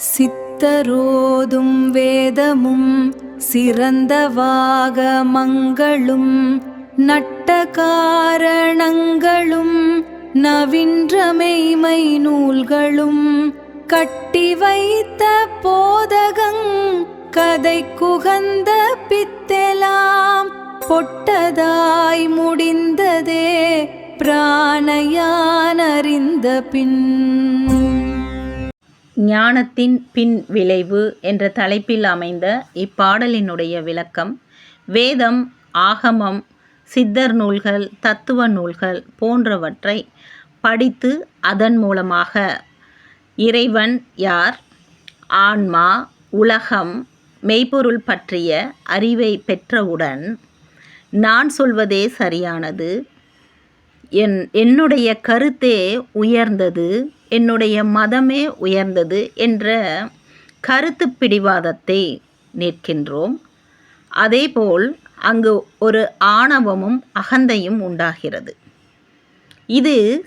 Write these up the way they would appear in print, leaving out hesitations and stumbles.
சித்தரோதும் வேதமும் சிறந்த வாகமங்களும் நட்ட காரணங்களும் நவின்றமெய்மை நூல்களும் கட்டி வைத்த போதகங் கதை குகந்த பித்தெலாம் பொட்டதாய் முடிந்ததே பிராணையானறிந்த பின். ஞானத்தின் பின் விளைவு என்ற தலைப்பில் அமைந்த இப்பாடலினுடைய விளக்கம், வேதம், ஆகமம், சித்தர் நூல்கள், தத்துவ நூல்கள் போன்றவற்றை படித்து அதன் மூலமாக இறைவன் யார், ஆன்மா, உலகம், மெய்ப்பொருள் பற்றிய அறிவை பெற்றவுடன் நான் சொல்வதே சரியானது, என்னுடைய கருத்தே உயர்ந்தது, என்னுடைய மதமே உயர்ந்தது என்ற கருத்து பிடிவாதத்தை நிற்கின்றோம். அதேபோல் அங்கு ஒரு ஆணவமும் அகந்தையும் உண்டாகிறது. இது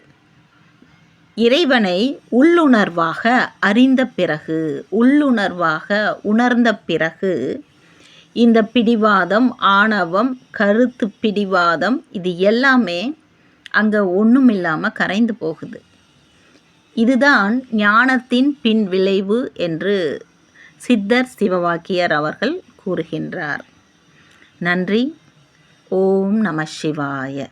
இறைவனை உள்ளுணர்வாக அறிந்த பிறகு, உள்ளுணர்வாக உணர்ந்த பிறகு இந்த பிடிவாதம், ஆணவம், கருத்து பிடிவாதம் இது எல்லாமே அங்கே ஒன்றும் இல்லாமல் கரைந்து போகுது. இதுதான் ஞானத்தின் பின் விளைவு என்று சித்தர் சிவவாக்கியர் அவர்கள் கூறுகின்றார். நன்றி. ஓம் நம சிவாய.